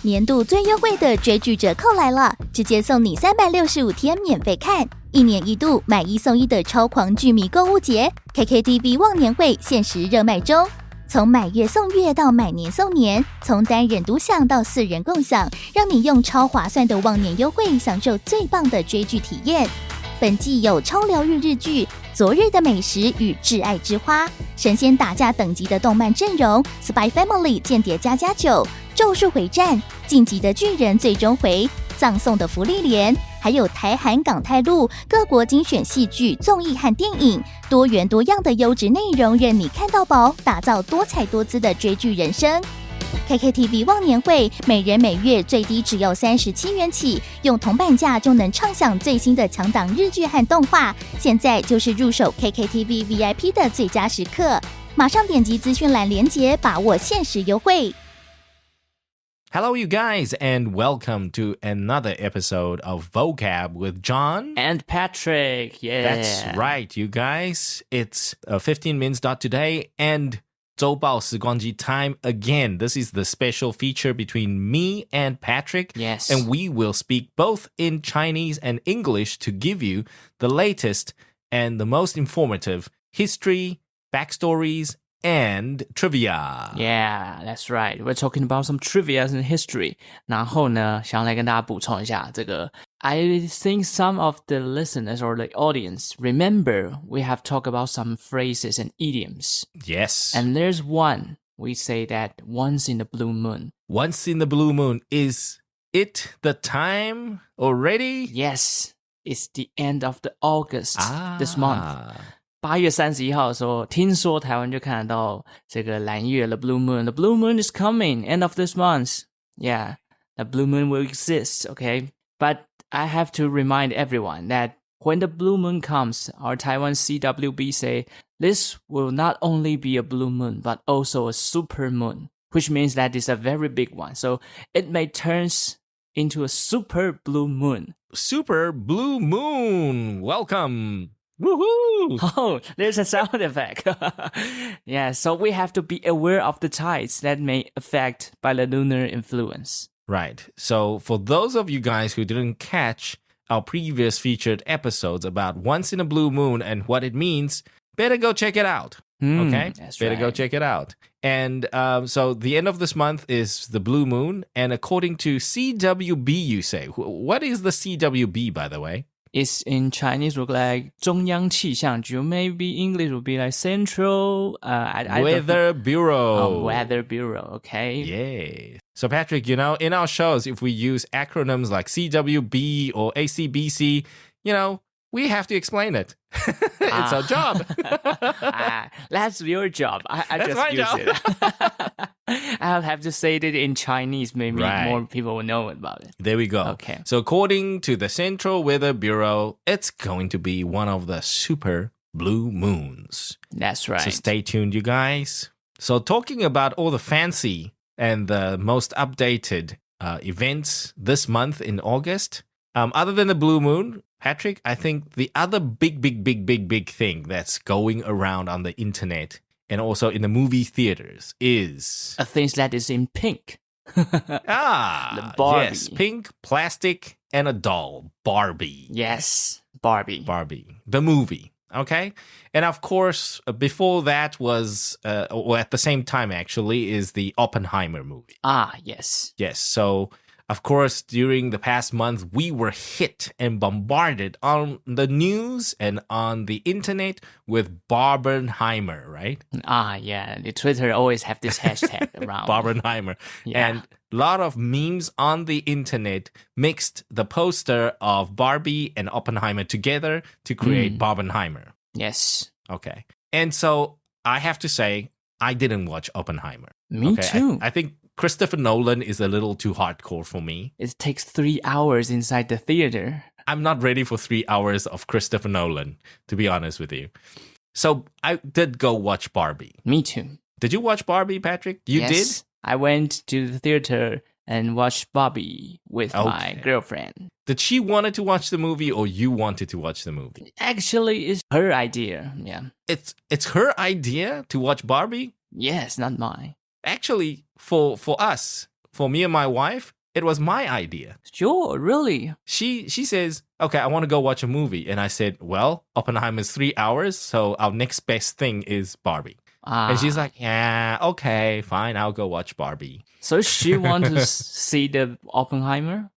年度最优惠的追剧折扣来了，直接送你365天免费看，1年1度买1送1的超狂剧迷购物节 ，KKTV 忘年会限时热卖中。从买月送月到买年送年，从单人独享到4人共享，让你用超划算的忘年优惠享受最棒的追剧体验。本季有超疗愈日剧《昨日的美食与挚爱之花》，神仙打架等级的动漫阵容， Spy Family 间谍家家酒、咒术回战、晋级的巨人最终回、葬送的福利连，还有台韩港泰陆各国精选戏剧、综艺和电影，多元多样的优质内容任你看到饱，打造多彩多姿的追剧人生。KKTV 忘年会，每人每月最低只要37元起，用铜板价就能畅享最新的强档日剧和动画。现在就是入手 KKTV VIP 的最佳时刻，马上点击资讯栏连结，把握限时优惠。Hello, you guys, and welcome to another episode of Vocab with John and Patrick. Yeah, that's right, you guys. It's 15 minutes today, and 周报时光机 time again. This is the special feature between me and Patrick. Yes. And we will speak both in Chinese and English to give you the latest and the most informative history, backstories, and trivia. Yeah, that's right. We're talking about some trivia and history. 然后呢，想来跟大家补充一下这个。I think some of the listeners or the audience remember we have talked about some phrases and idioms. Yes. And there's one. We say that once in the blue moon. Once in the blue moon. Is it the time already? Yes. It's the end of the August this month. 8月31号的时候，听说台湾就看得到这个蓝月 The blue moon. The blue moon is coming. End of this month. Yeah. The blue moon will exist. Okay. But I have to remind everyone that when the blue moon comes, our Taiwan CWB say this will not only be a blue moon, but also a super moon, which means that it's a very big one. So it may turn into a super blue moon. Super blue moon. Welcome. Woohoo! Oh, there's a sound effect. Yeah, so we have to be aware of the tides that may affect by the lunar influence. Right. So for those of you guys who didn't catch our previous featured episodes about once in a blue moon and what it means, better go check it out. Okay? That's better right. go check it out. And so the end of this month is the blue moon. And according to CWB, you say. What is the CWB, by the way? It's in Chinese look like 中央气象局. Maybe English would be like Central Weather Bureau. Weather Bureau, okay. Yeah. So Patrick, you know, in our shows, if we use acronyms like CWB or ACBC, you know, we have to explain it. It's our job. That's your job. I That's just my use job. it. I'll have to say it in Chinese. Maybe more people will know about it. There we go. Okay. So according to the Central Weather Bureau, it's going to be one of the super blue moons. That's right. So stay tuned, you guys. So talking about all the fancy and the most updated events this month in August, other than the blue moon, Patrick, I think the other big thing that's going around on the internet and also in the movie theaters is... a thing that is in pink. the Barbie. Yes, pink, plastic, and a doll. Barbie. Yes, Barbie. Barbie. The movie. Okay? And of course, before that was, or at the same time actually, is the Oppenheimer movie. Yes. Yes, so... Of course, during the past month, we were hit and bombarded on the news and on the internet with Barbenheimer, right? Yeah. The Twitter always have this hashtag around. Barbenheimer. Yeah. And a lot of memes on the internet mixed the poster of Barbie and Oppenheimer together to create Barbenheimer. Yes. Okay. And so I have to say, I didn't watch Oppenheimer. Me too. I think Christopher Nolan is a little too hardcore for me. It takes 3 hours inside the theater. I'm not ready for 3 hours of Christopher Nolan, to be honest with you. So I did go watch Barbie. Me too. Did you watch Barbie, Patrick? You did? I went to the theater and watched Barbie with my girlfriend. Did she wanted to watch the movie or you wanted to watch the movie? Actually, it's her idea. Yeah. It's her idea to watch Barbie? Yes, not mine. Actually, for us, for me and my wife, it was my idea. Sure, really? She says, okay, I want to go watch a movie. And I said, well, Oppenheimer's 3 hours, so our next best thing is Barbie. And she's like, yeah, okay, fine, I'll go watch Barbie. So she want to see the Oppenheimer?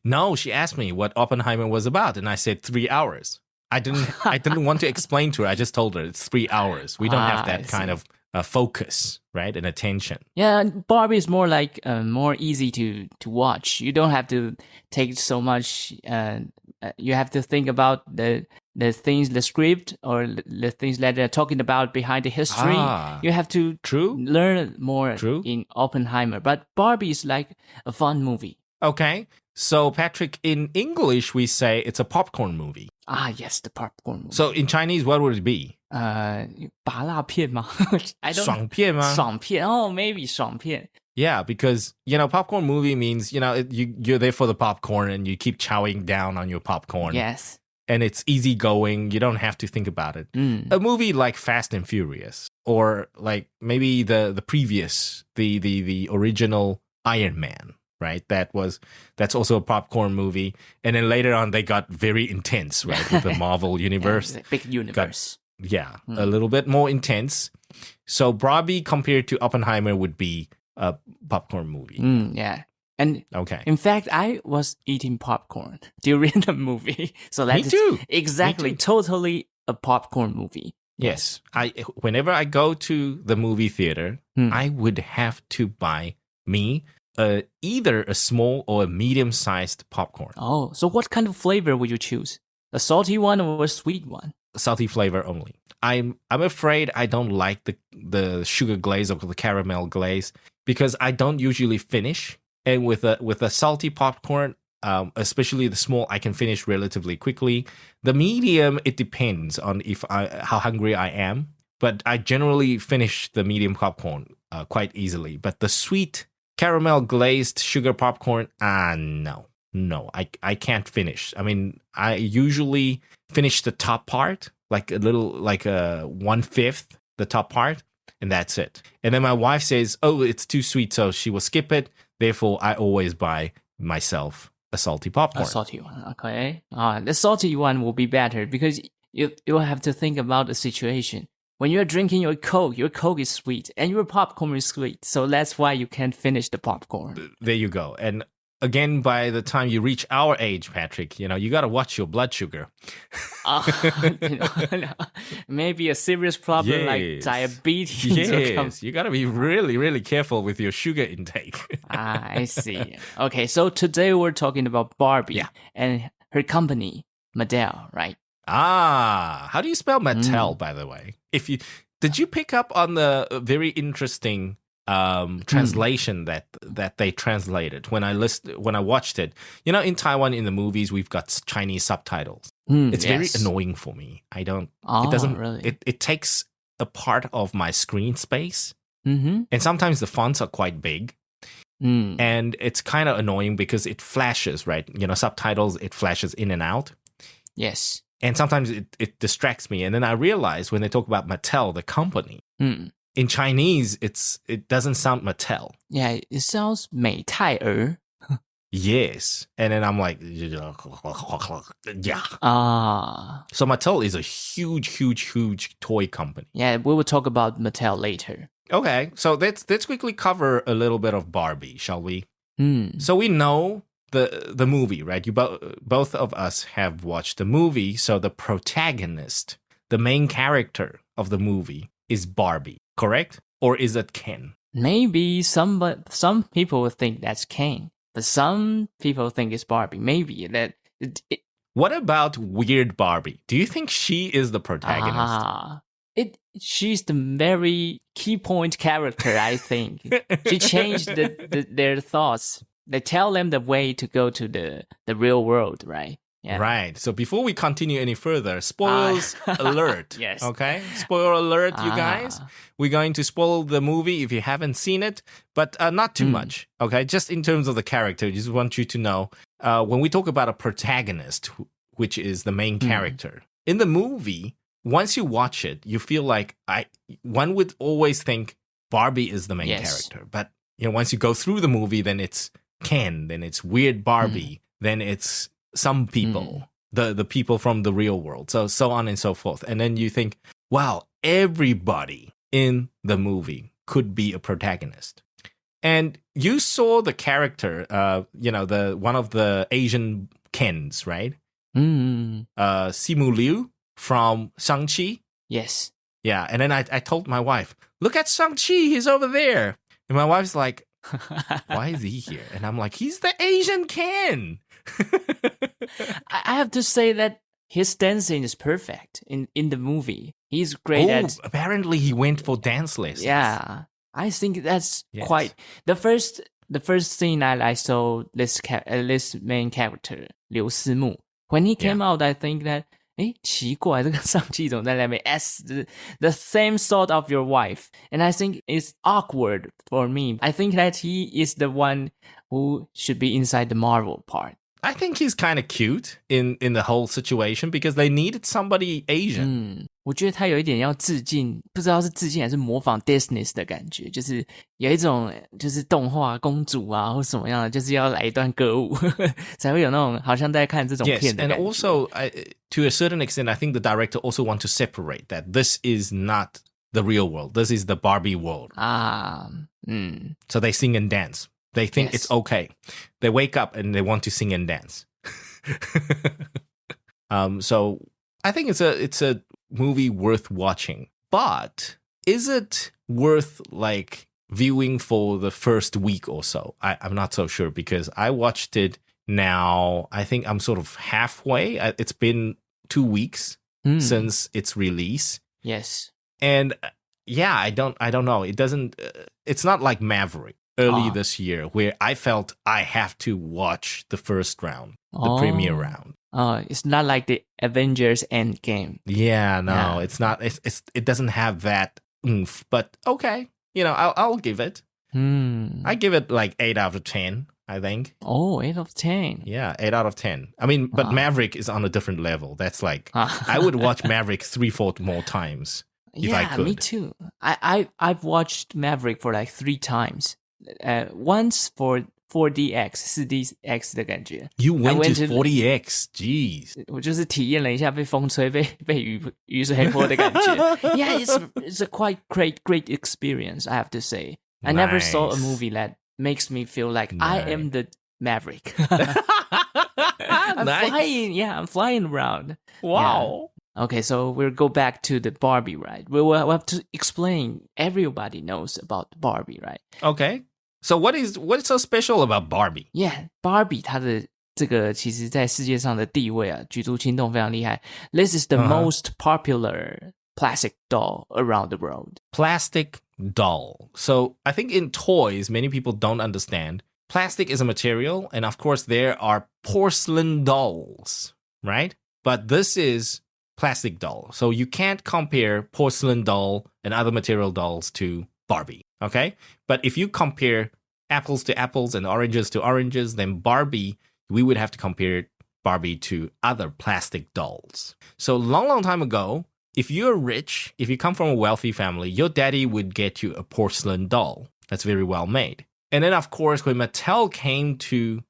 No, she asked me what Oppenheimer was about, and I said 3 hours. I didn't want to explain to her. I just told her it's 3 hours. We don't have that kind of focus, right, and attention. Yeah, Barbie is more like more easy to watch. You don't have to take so much. You have to think about the things, the script, or the things that they're talking about behind the history. You have to learn more in Oppenheimer. But Barbie is like a fun movie. Okay. So, Patrick, in English, we say it's a popcorn movie. Yes, the popcorn movie. So, in Chinese, what would it be? 拔蜡片吗? I don't. 爽片吗? 爽片. Oh, maybe 爽片. Yeah, because, popcorn movie means, you're there for the popcorn and you keep chowing down on your popcorn. Yes. And it's easygoing. You don't have to think about it. A movie like Fast and Furious, or like maybe the previous, the original Iron Man, right? That's also a popcorn movie. And then later on, they got very intense, right? With the Marvel universe. Yeah, big universe. A little bit more intense. So Barbie compared to Oppenheimer would be a popcorn movie. Yeah. And okay. In fact, I was eating popcorn during the movie. So that's exactly totally a popcorn movie. Yes. Whenever I go to the movie theater, I would have to buy me either a small or a medium-sized popcorn. Oh, so what kind of flavor would you choose? A salty one or a sweet one? Salty flavor only. I'm afraid I don't like the sugar glaze or the caramel glaze because I don't usually finish. And with a salty popcorn, especially the small, I can finish relatively quickly. The medium, it depends on how hungry I am. But I generally finish the medium popcorn quite easily. But the sweet caramel glazed sugar popcorn, no, I can't finish. I mean, I usually finish the top part, like a 1/5 the top part, and that's it. And then my wife says, oh, it's too sweet, so she will skip it. Therefore, I always buy myself a salty popcorn. A salty one, okay. The salty one will be better because you have to think about the situation. When you're drinking your Coke is sweet, and your popcorn is sweet. So that's why you can't finish the popcorn. There you go. And again, by the time you reach our age, Patrick, you got to watch your blood sugar. Maybe a serious problem like diabetes. Yes, you got to be really, really careful with your sugar intake. I see. Okay, so today we're talking about Barbie and her company, Mattel, right? How do you spell Mattel, by the way? Did you pick up on the very interesting translation that they translated when I watched it? In Taiwan, in the movies, we've got Chinese subtitles. It's very annoying for me. It doesn't really. It takes a part of my screen space, and sometimes the fonts are quite big. And it's kind of annoying because it flashes, right? Subtitles, it flashes in and out. Yes. And sometimes it distracts me. And then I realize when they talk about Mattel, the company, in Chinese, it doesn't sound Mattel. Yeah, it sounds 美泰儿. Yes. And then I'm like, yeah. So Mattel is a huge, huge, huge toy company. Yeah, we will talk about Mattel later. Okay, so let's quickly cover a little bit of Barbie, shall we? So we know the movie, right? Both of us have watched the movie. So the protagonist, the main character of the movie is Barbie, correct? Or is it Ken? Maybe some people would think that's Ken, but some people think it's Barbie. Maybe that. What about Weird Barbie? Do you think she is the protagonist? She's the very key point character, I think. She changed their thoughts. They tell them the way to go to the real world, right? Yeah. Right. So before we continue any further, spoilers alert. Yes. Okay? Spoiler alert, you guys. We're going to spoil the movie if you haven't seen it, but not too much. Okay? Just in terms of the character, just want you to know, when we talk about a protagonist, which is the main character, in the movie, once you watch it, you feel like one would always think Barbie is the main character, but once you go through the movie, then it's Ken, then it's weird Barbie, then it's some people, the people from the real world, so on and so forth. And then you think, wow, everybody in the movie could be a protagonist. And you saw the character, the one of the Asian Kens, right? Simu Liu from Shang-Chi. Yes. Yeah, and then I told my wife, look at Shang-Chi, he's over there. And my wife's like, why is he here? And I'm like, he's the Asian Ken. I have to say that his dancing is perfect in the movie. He's great at... apparently he went for dance lessons. Yeah, I think that's quite... The first scene I saw this main character, Liu Simu, when he came out, I think that, 奇怪，这个上气总在那边 as the same sort of your wife. And I think it's awkward for me. I think that he is the one who should be inside the Marvel part. I think he's kind of cute in the whole situation because they needed somebody Asian. 我觉得他有一点要致敬，不知道是致敬还是模仿 Disney 的感觉，就是有一种就是动画公主啊或什么样的，就是要来一段歌舞才会有那种好像在看这种片的感觉。Yes, and also to a certain extent, I think the director also want to separate that this is not the real world. This is the Barbie world. So they sing and dance. They think it's okay. They wake up and they want to sing and dance. So I think it's a movie worth watching. But is it worth like viewing for the first week or so? I'm not so sure because I watched it now. I think I'm sort of halfway. It's been 2 weeks since its release. Yes. And yeah, I don't know. It doesn't. It's not like Maverick early this year where I felt I have to watch the first round, the premiere round. It's not like the Avengers Endgame. Yeah, no, it's not. It doesn't have that oomph. But okay, I'll give it. I give it like 8 out of 10. I think. 8 out of 10. Yeah, 8 out of 10. I mean, but Maverick is on a different level. That's like I would watch Maverick 3-4 more times if I could. Me too. I've watched Maverick for like 3 times. Once for 4DX 4DX 的感觉。You went to 4DX, jeez. 我就是体验了一下被风吹被雨水泼的感觉。Yeah, it's a quite great experience, I have to say. I never saw a movie that makes me feel like I am the Maverick. I'm flying. Yeah, I'm flying around. Wow. Yeah. Okay, so we'll go back to the Barbie, right? We'll have to explain. Everybody knows about Barbie, right? Okay. So what's so special about Barbie? Yeah, Barbie 它的这个其实在世界上的地位啊，举足轻重，非常厉害。This is the most popular plastic doll around the world. Plastic doll. So I think in toys, many people don't understand. Plastic is a material, and of course there are porcelain dolls, right? But this is plastic doll. So you can't compare porcelain doll and other material dolls to Barbie, okay? But if you compare apples to apples and oranges to oranges, then Barbie, we would have to compare Barbie to other plastic dolls. So long time ago, if you're rich, if you come from a wealthy family, your daddy would get you a porcelain doll that's very well made. And then, of course, when Mattel came to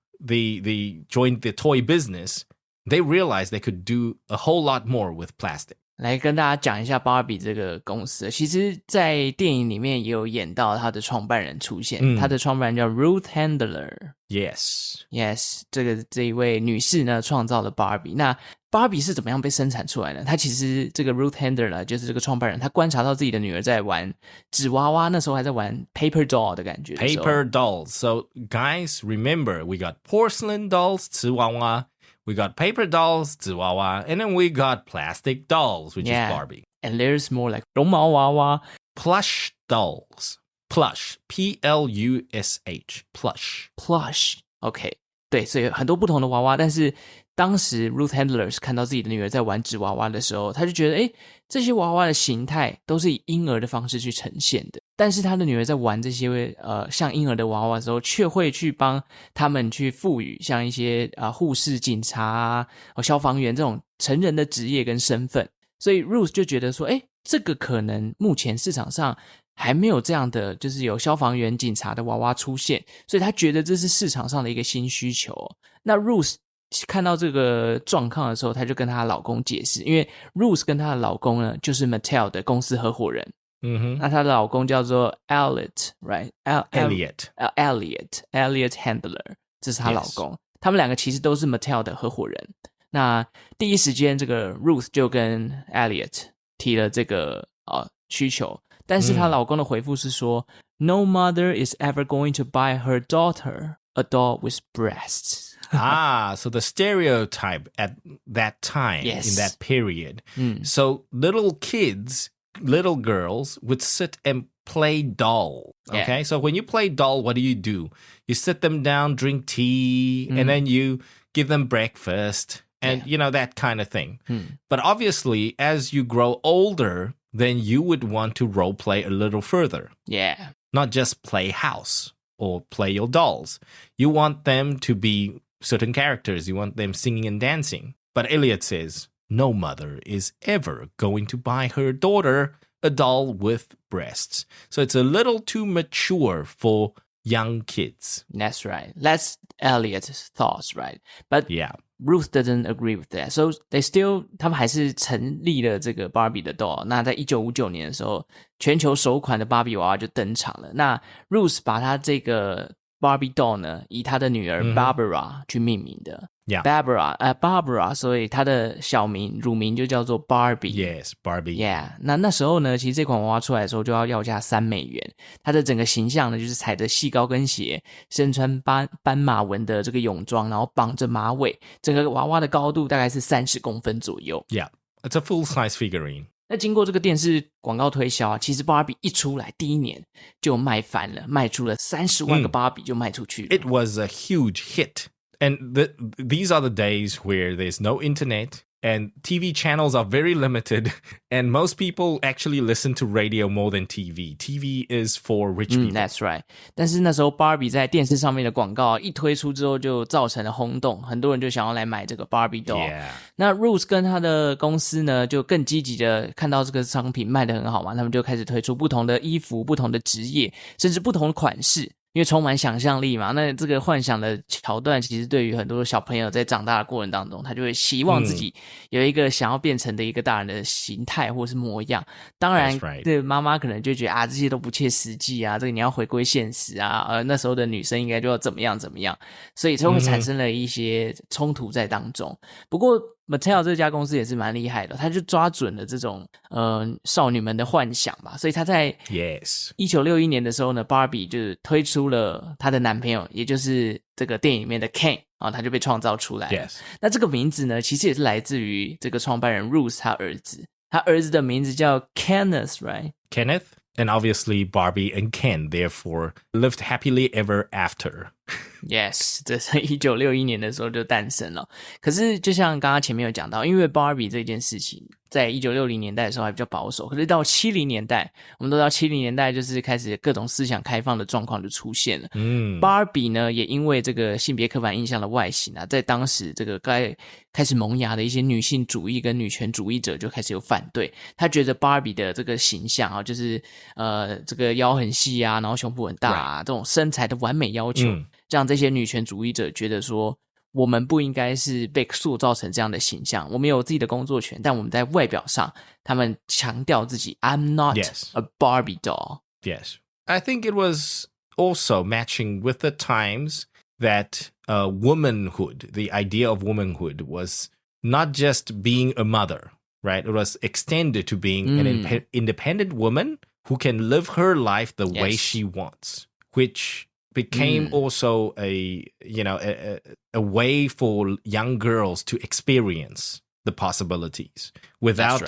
joined the toy business, they realized they could do a whole lot more with plastic. 来跟大家讲一下 Barbie 这个公司。其实在电影里面也有演到他的创办人出现，他的创办人叫 Ruth Handler。Yes, 这一位女士呢创造了 Barbie。那 Barbie 是怎么样被生产出来呢？她其实这个 Ruth Handler 就是这个创办人，她观察到自己的女儿在玩纸娃娃，那时候还在玩 paper doll 的感觉。Paper dolls. So guys, remember we got porcelain dolls, 纸娃娃。We got paper dolls, 纸娃娃, and then we got plastic dolls, which is Barbie. And there's more like 绒毛娃娃 Plush dolls. Plush. P-L-U-S-H. Plush. Okay. 对，所以很多不同的娃娃，但是当时 Ruth Handler 看到自己的女儿在玩纸娃娃的时候，他就觉得这些娃娃的形态都是以婴儿的方式去呈现的，但是他的女儿在玩这些像婴儿的娃娃的时候，却会去帮他们去赋予像一些护士、警察、消防员这种成人的职业跟身份，所以 Ruth 就觉得说这个可能目前市场上还没有这样的就是有消防员警察的娃娃出现，所以他觉得这是市场上的一个新需求。那 Ruth 看到这个状况的时候，她就跟她老公解释，因为 Ruth 跟她的老公呢就是 Mattel 的公司合伙人。那她的老公叫做 Elliot Handler， 这是她老公。他们两个其实都是 Mattel 的合伙人。那第一时间这个 Ruth 就跟 Elliot 提了这个需求，但是她老公的回复是说No mother is ever going to buy her daughter a doll with breasts. So the stereotype at that time, Yes. in that period. So little girls would sit and play doll. Okay, so when you play doll, what do? You sit them down, drink tea, and then you give them breakfast, and that kind of thing. But obviously, as you grow older, then you would want to role play a little further. Yeah. Not just play house or play your dolls. You want them to be certain characters. You want them singing and dancing. But Elliot says, no mother is ever going to buy her daughter a doll with breasts. So it's a little too mature for young kids. That's right. That's Elliot's thoughts, right? But yeah. Ruth doesn't agree with that. So他们还是成立了这个 Barbie 的 doll. 那在1959年的时候，全球首款的芭比娃娃就登场了。那 Ruth 把她这个 Barbie doll 呢，以她的女儿 Barbara 去命名的。Yeah. Barbara, 所以她的小名乳名就叫做 Barbie. Yes, Barbie. Yeah. 那时候呢，其实这款娃娃出来的时候就要价$3。她的整个形象呢，就是踩着细高跟鞋，身穿斑马纹的这个泳装，然后绑着马尾，整个娃娃的高度大概是30公分左右。Yeah, it's a full-size figurine. 那经过这个电视广告推销啊，其实 Barbie 一出来第一年就卖翻了，卖出了30万个 Barbie 就卖出去了。It was a huge hit. And these are the days where there's no internet and TV channels are very limited. And most people actually listen to radio more than TV. TV is for rich people. That's right. 但是那时候 Barbie 在电视上面的广告一推出之后就造成了轰动，很多人就想要来买这个 Barbie doll. Yeah. 那 Ruth 跟他的公司呢就更积极的看到这个商品卖得很好嘛，他们就开始推出不同的衣服、不同的职业，甚至不同的款式。因为充满想象力嘛，那这个幻想的桥段其实对于很多小朋友在长大的过程当中，他就会希望自己有一个想要变成的一个大人的形态或是模样。当然这个妈妈可能就觉得这些都不切实际啊，这个你要回归现实啊，那时候的女生应该就要怎么样，所以就会产生了一些冲突在当中。不过Mattel 这家公司也是蛮厉害的，他就抓准了这种少女们的幻想吧，所以他在1961年的时候呢 Barbie 就是推出了她的男朋友，也就是这个电影里面的 Ken 他就被创造出来了。那这个名字呢其实也是来自于这个创办人 Ruth 他儿子的名字叫 Kenneth, right? Kenneth? And obviously Barbie and Ken therefore lived happily ever after. Yes, 这是1961年的时候就诞生了。可是就像刚刚前面有讲到，因为 Barbie 这件事情在1960年代的时候还比较保守，可是到70年代，我们都知道70年代就是开始各种思想开放的状况就出现了。Barbie 呢也因为这个性别刻板印象的外形啊，在当时这个开始萌芽的一些女性主义跟女权主义者就开始有反对，他觉得 Barbie 的这个形象啊，就是这个腰很细啊，然后胸部很大啊，这种身材的完美要求，让这些女权主义者觉得说我们不应该是被塑造成这样的形象，我们有自己的工作权，但我们在外表上他们强调自己 I'm not a Barbie doll. Yes. I think it was also matching with the times that womanhood, the idea of womanhood was not just being a mother, right? It was extended to being an independent woman who can live her life the way she wants, which became also a way for young girls to experience the possibilities without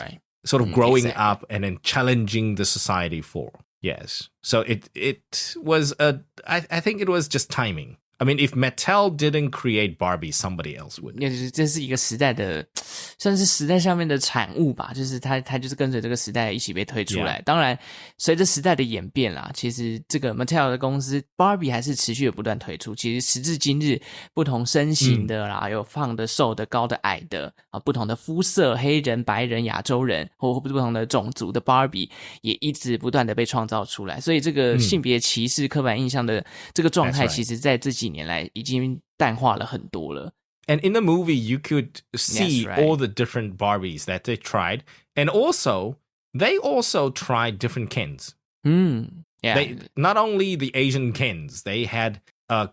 sort of growing up and then challenging the society for. Yes. So it was I think it was just timing. I mean, if Mattel didn't create Barbie, somebody else would. 这是一个时代的，算是时代上面的产物吧，就是它就是跟随这个时代一起被推出来。当然，随着时代的演变啦，其实这个 Mattel 的公司 Barbie 还是持续的不断推出。其实时至今日，不同身形的啦，有胖的、瘦的、高的、矮的啊，不同的肤色，黑人、白人、亚洲人或不同的种族的 Barbie 也一直不断的被创造出来。所以这个性别歧视、刻板印象的这个状态，其实在这几年来已经淡化了很多了。And in the movie, you could see all the different Barbies that they tried. And also, they also tried different Kens. Yeah. Not only the Asian Kens, they had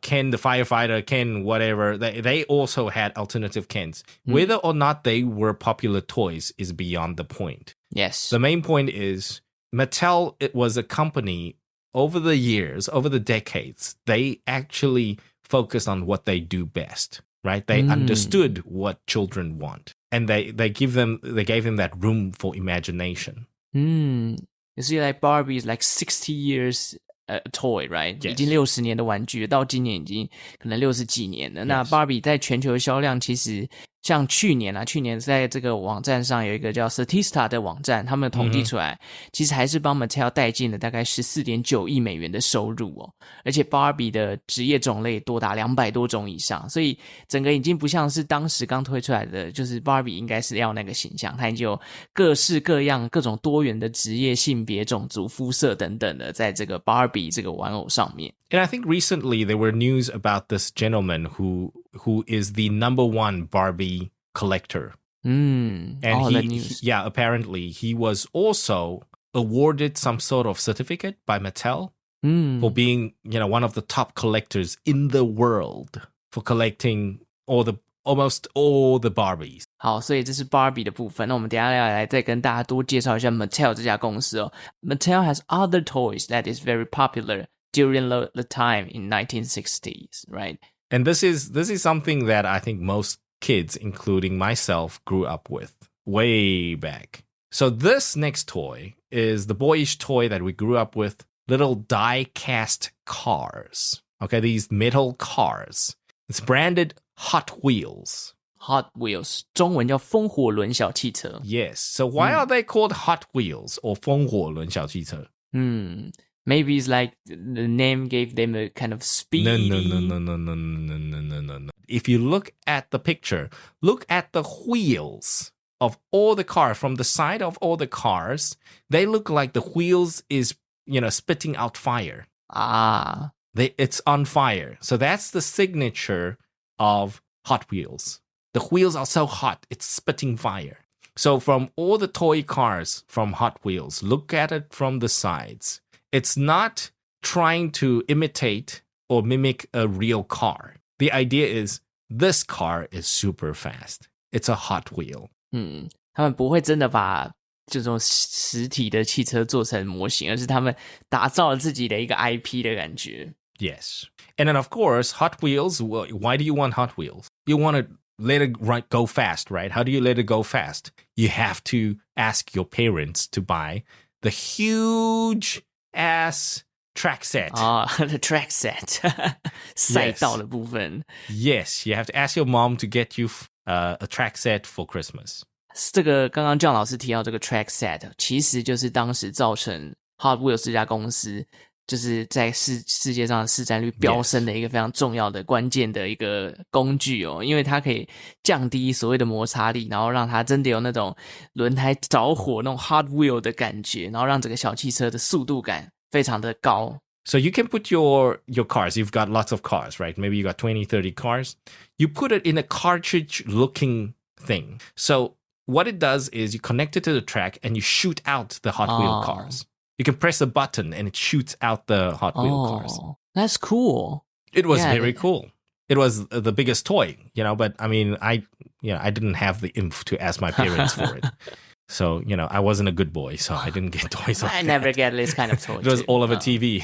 Ken the firefighter, Ken whatever. They also had alternative Kens. Whether or not they were popular toys is beyond the point. Yes. The main point is Mattel, it was a company over the years, over the decades, they actually focused on what they do best, right? They understood what children want, and they gave them that room for imagination. You see, like Barbie is like 60 years a toy, right? Yes. 已经60年的玩具，到今年已经可能60几年了。那 Barbie 在全球的销量其实像去年在这个网站上有一个叫 Statista 的网站，他们统计出来，其实还是帮 Mattel 带进了大概 14.9 亿美元的收入哦。而且 Barbie 的职业种类多达200多种以上，所以整个已经不像是当时刚推出来的，就是 Barbie 应该是要那个形象，它已经有各式各样、各种多元的职业、性别、种族、肤色等等的，在这个 Barbie 这个玩偶上面。And I think recently there were news about this gentleman who is the #1 Barbie collector. And apparently he was also awarded some sort of certificate by Mattel for being, one of the top collectors in the world for collecting almost all the Barbies. 好，所以这是 Barbie 的部分。那我们等一下要来再跟大家多介绍一下 Mattel 这家公司哦。Mattel has other toys that is very popular during the time in 1960s, right? And this is something that I think most kids, including myself, grew up with way back. So this next toy is the boyish toy that we grew up with, little die-cast cars. Okay, these metal cars. It's branded Hot Wheels. Hot Wheels, 中文叫风火轮小汽车。Yes, so why are they called Hot Wheels or 风火轮小汽车? Maybe it's like the name gave them a kind of speed. No. If you look at the picture, look at the wheels of all the cars. From the side of all the cars, they look like the wheels is, spitting out fire. It's on fire. So that's the signature of Hot Wheels. The wheels are so hot, it's spitting fire. So from all the toy cars from Hot Wheels, look at it from the sides. It's not trying to imitate or mimic a real car. The idea is this car is super fast. It's a Hot Wheel. 他们不会真的把这种实体的汽车做成模型，而是他们打造了自己的一个 IP 的感觉。Yes. And then, of course, Hot Wheels, why do you want Hot Wheels? You want to let it go fast, right? How do you let it go fast? You have to ask your parents to buy the huge ass track set. The track set. 赛道的部分。Yes, you have to ask your mom to get you a track set for Christmas. 这个刚刚 John 老师提到这个 track set， 其实就是当时造成 Hot Wheels 这家公司就是在世界上的市占率飙升的一个非常重要的关键的一个工具哦，因为它可以降低所谓的摩擦力，然后让它真的有那种轮胎着火那种 Hot Wheel 的感觉，然后让整个小汽车的速度感非常的高。So you can put your cars, you've got lots of cars, right? Maybe you got 20, 30 cars. You put it in a cartridge-looking thing. So what it does is you connect it to the track and you shoot out the Hot Wheel cars. You can press a button and it shoots out the Hot Wheel cars. That's cool. It was very cool. It was the biggest toy, but I mean, I didn't have the oomph to ask my parents for it. So, I wasn't a good boy, so I didn't get toys like that. I never get this kind of toy. It was all over TV.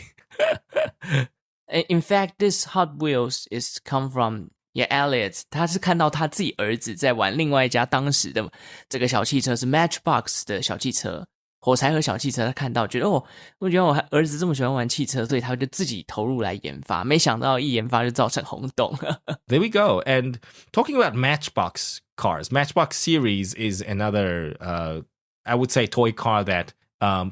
In fact, this Hot Wheels is come from Elliot. 他是看到他自己儿子在玩另外一家当时的这个小汽车是 Matchbox 的小汽车。火柴盒小汽车，他看到觉得我觉得我儿子这么喜欢玩汽车，所以他就自己投入来研发，没想到一研发就造成轰动。There we go. And talking about Matchbox cars, Matchbox series is another, I would say, toy car that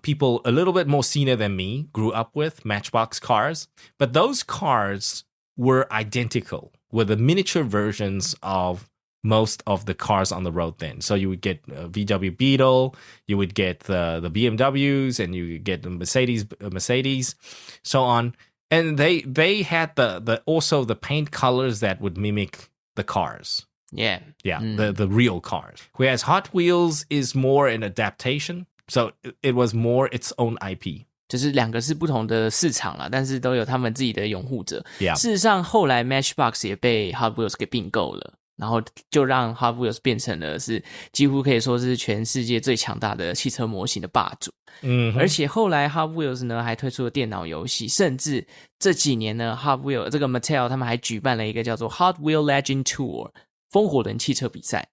people a little bit more senior than me grew up with, Matchbox cars. But those cars were identical, were the miniature versions of most of the cars on the road then. So you would get VW Beetle, you would get the BMWs, and you would get the Mercedes, so on. And they had the also the paint colors that would mimic the cars. Yeah. The real cars. Whereas Hot Wheels is more an adaptation. So it was more its own IP. 就是两个是不同的市场啦，但是都有他们自己的拥护者。Yeah. 事实上，后来 Matchbox 也被 Hot Wheels 给并购了。然后就让 Hot Wheels 变成了是几乎可以说是全世界最强大的汽车模型的霸主。而且后来 Hot Wheels 呢还推出了电脑游戏，甚至这几年呢 Hot Wheels 这个 Mattel 他们还举办了一个叫做 Hot Wheel Legend Tour 风火轮汽车比赛。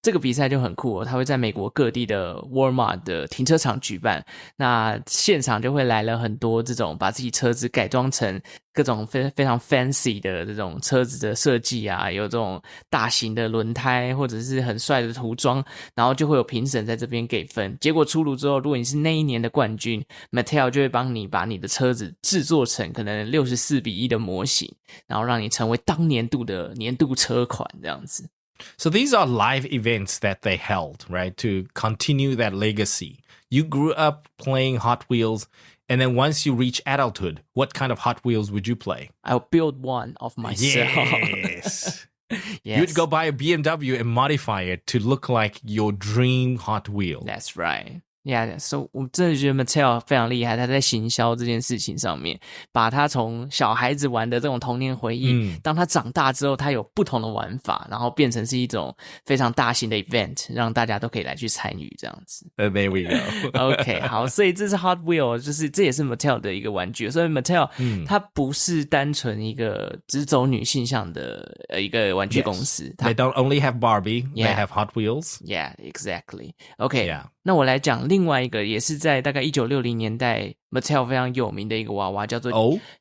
这个比赛就很酷它会在美国各地的 Walmart 的停车场举办，那现场就会来了很多这种把自己车子改装成各种非常 fancy 的这种车子的设计啊，有这种大型的轮胎或者是很帅的涂装，然后就会有评审在这边给分，结果出炉之后，如果你是那一年的冠军， Mattel 就会帮你把你的车子制作成可能64:1的模型，然后让你成为当年度的年度车款这样子。So these are live events that they held, right, to continue that legacy. You grew up playing Hot Wheels, and then once you reach adulthood, what kind of Hot Wheels would you play? I'll build one of myself. Yes. You'd go buy a BMW and modify it to look like your dream Hot Wheel. That's right. Yeah, so 我真的觉得 Mattel 非常厉害，他在行销这件事情上面，把他从小孩子玩的这种童年回忆，当他长大之后，他有不同的玩法，然后变成是一种非常大型的 event， 让大家都可以来去参与这样子。There we go. OK， 好，所以这是 Hot Wheel， 就是这也是 Mattel 的一个玩具，所以 Mattel 它不是单纯一个只走女性向的一个玩具公司。They don't only have Barbie, they have Hot Wheels. Yeah, exactly. OK， 那我来讲另外一个也是在大概1960年代 Mattel 非常有名的一个娃娃，叫做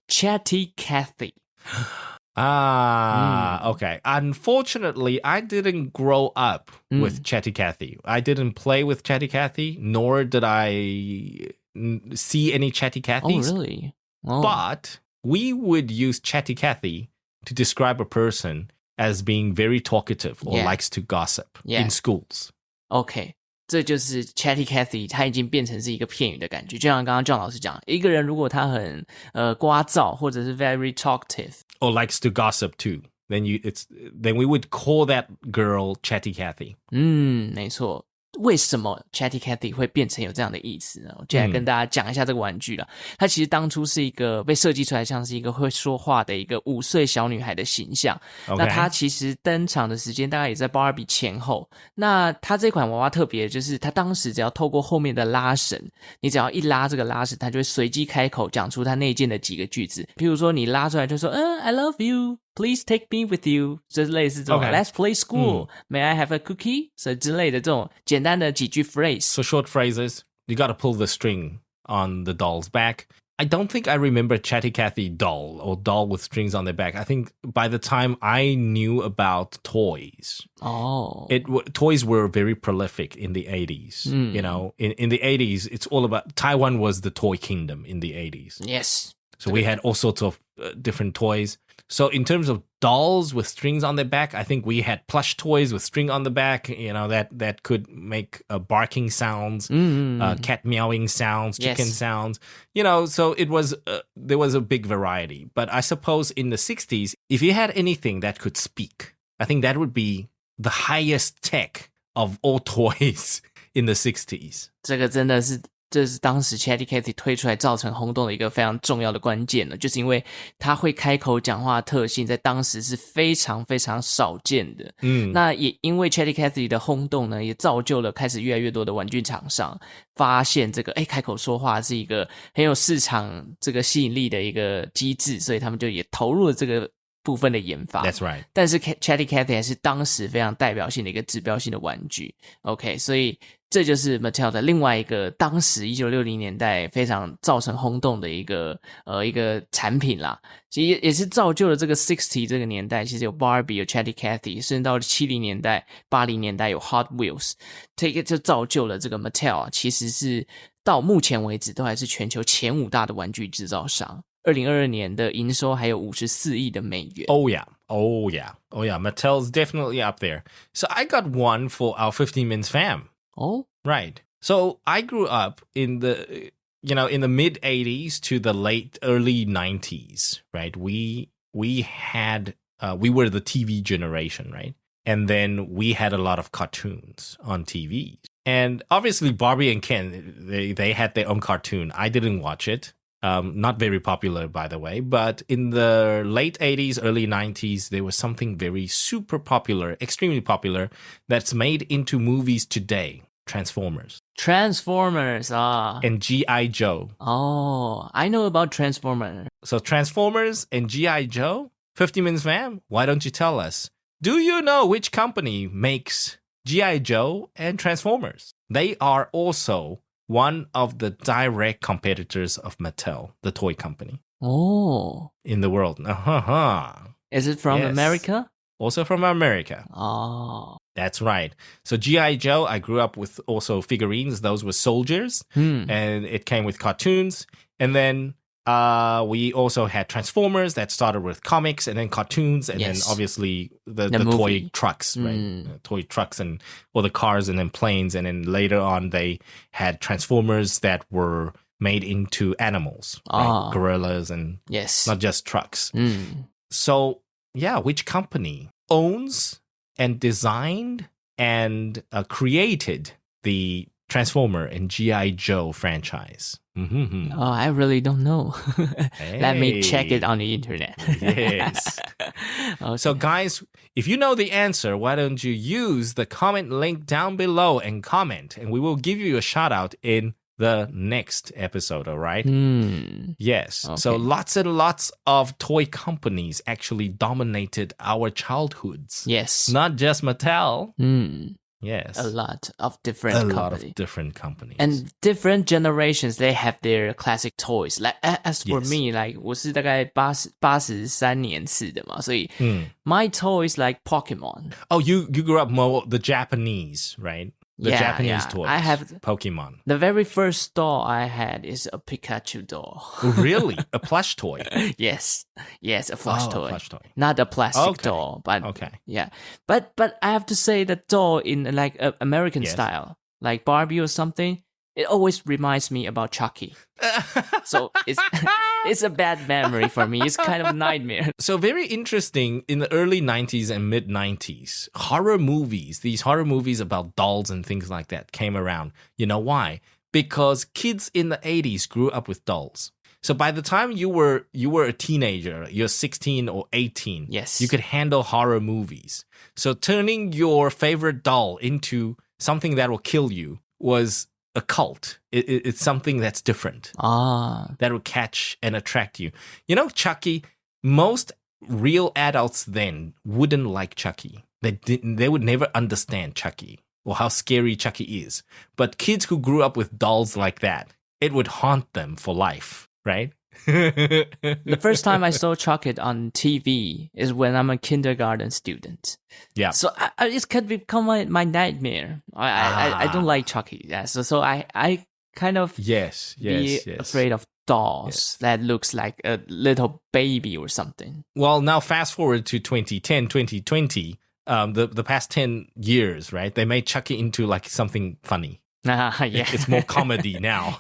Chatty Cathy。Okay. Unfortunately, I didn't grow up with Chatty Cathy. I didn't play with Chatty Cathy, nor did I see any Chatty Cathys. Oh, really? Oh. But we would use Chatty Cathy to describe a person as being very talkative or likes to gossip in schools. Okay.这就是 Chatty Cathy， 它已经变成是一个片语的感觉，就像刚刚 John 老师讲，一个人如果他很聒噪或者是 very talkative or likes to gossip too, then we would call that girl Chatty Cathy. 没错。为什么 Chatty Cathy 会变成有这样的意思呢？我接下来跟大家讲一下这个玩具了。它其实当初是一个被设计出来像是一个会说话的一个5岁小女孩的形象。那它其实登场的时间大概也在 Barbie 前后。那它这款娃娃特别就是它当时只要透过后面的拉绳，你只要一拉这个拉绳，它就会随机开口讲出它内建的几个句子。譬如说你拉出来就说I love you.Please take me with you， 就是类似这种 Let's play school、May I have a cookie？ 所以之类的这种简单的几句 phrase。 So short phrases. You gotta pull the string on the doll's back. I don't think I remember Chatty Cathy doll or doll with strings on their back. I think by the time I knew about toys, toys were very prolific in the 80s. You know, in the 80s, it's all about Taiwan was the toy kingdom in the 80s. Yes. So we had all sorts of different toys.So in terms of dolls with strings on their back, I think we had plush toys with string on the back, you know, that could make barking sounds, cat meowing sounds, chicken sounds, you know, so it was, there was a big variety. But I suppose in the 60s, if you had anything that could speak, I think that would be the highest tech of all toys in the 60s. 这个真的是这是当时 Chatty Cathy 推出来造成轰动的一个非常重要的关键了，就是因为他会开口讲话的特性在当时是非常非常少见的。那也因为 Chatty Cathy 的轰动呢，也造就了开始越来越多的玩具厂商发现这个开口说话是一个很有市场这个吸引力的一个机制，所以他们就也投入了这个部分的研发。 That's right. 但是 Chatty Cathy 还是当时非常代表性的一个指标性的玩具。OK， 所以这就是 Mattel 的另外一个当时1960年代非常造成轰动的一个产品啦。其实也是造就了这个 60 这个年代，其实有 Barbie 有 Chatty Cathy， 甚至到70年代80年代有 Hot Wheels， 这个就造就了这个 Mattel 啊，其实是到目前为止都还是全球前5大的玩具制造商。2022年的营收还有54亿的美元。Oh yeah. Mattel's definitely up there. So I got one for our 15 Minutes fam. Oh, right. So I grew up in the mid 80s to the early 90s, right? We were the TV generation, right? And then we had a lot of cartoons on TV. And obviously Barbie and Ken, they had their own cartoon. I didn't watch it. Not very popular, by the way, but in the late 80s, early 90s, there was something very super popular, extremely popular, that's made into movies today. Transformers. And G.I. Joe. Oh, I know about Transformers. So Transformers and G.I. Joe? 50 Minutes fam, why don't you tell us? Do you know which company makes G.I. Joe and Transformers? They are also one of the direct competitors of Mattel, the toy company. Oh. In the world. Is it from America? Also from America. Oh. That's right. So G.I. Joe, I grew up with also figurines. Those were soldiers. And it came with cartoons. And then we also had Transformers that started with comics and then cartoons and then obviously the toy trucks, right? Toy trucks and all the cars and then planes. And then later on, they had Transformers that were made into animals, right? Gorillas and not just trucks. So, yeah, which company owns and designed and created the Transformer and G.I. Joe franchise? Oh, I really don't know. Let me check it on the internet. Yes. Okay. So guys, if you know the answer, why don't you use the comment link down below and comment, and we will give you a shout out in the next episode, all right? Yes. Okay. So lots and lots of toy companies actually dominated our childhoods. Yes. Not just Mattel. Yes. A lot of different companies. And different generations, they have their classic toys. Like, as for me, like, 我是大概83年次的嘛，所以 my toys like Pokemon. Oh, you grew up more the Japanese, right? The Japanese toys. I have Pokemon. The very first doll I had is a Pikachu doll. Really? A plush toy? Yes, a plush toy. A plush toy. Not a plastic doll, but yeah. But I have to say that doll in like American style, like Barbie or something, it always reminds me about Chucky. So it's a bad memory for me. It's kind of a nightmare. So very interesting, in the early 90s and mid 90s, horror movies, these horror movies about dolls and things like that came around. You know why? Because kids in the 80s grew up with dolls. So by the time you were a teenager, you're 16 or 18, yes, you could handle horror movies. So turning your favorite doll into something that will kill you was a cult. It's something that's different. That will catch and attract you. You know, Chucky, most real adults then wouldn't like Chucky. They would never understand Chucky or how scary Chucky is. But kids who grew up with dolls like that, it would haunt them for life, right? The first time I saw Chucky on TV is when I'm a kindergarten student. Yeah. So it could become my nightmare. I don't like Chucky. Yeah. So I kind of be afraid of dolls that looks like a little baby or something. Well, now fast forward to 2010, 2020, the past 10 years, right? They made Chucky into like something funny. It's more comedy now.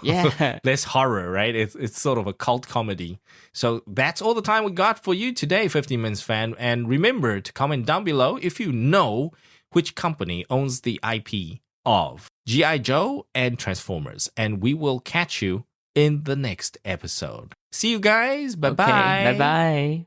Less horror, right? It's sort of a cult comedy. So that's all the time we got for you today, 15 Minutes fan. And remember to comment down below if you know which company owns the IP of G.I. Joe and Transformers. And we will catch you in the next episode. See you guys. Bye-bye. Okay, bye-bye.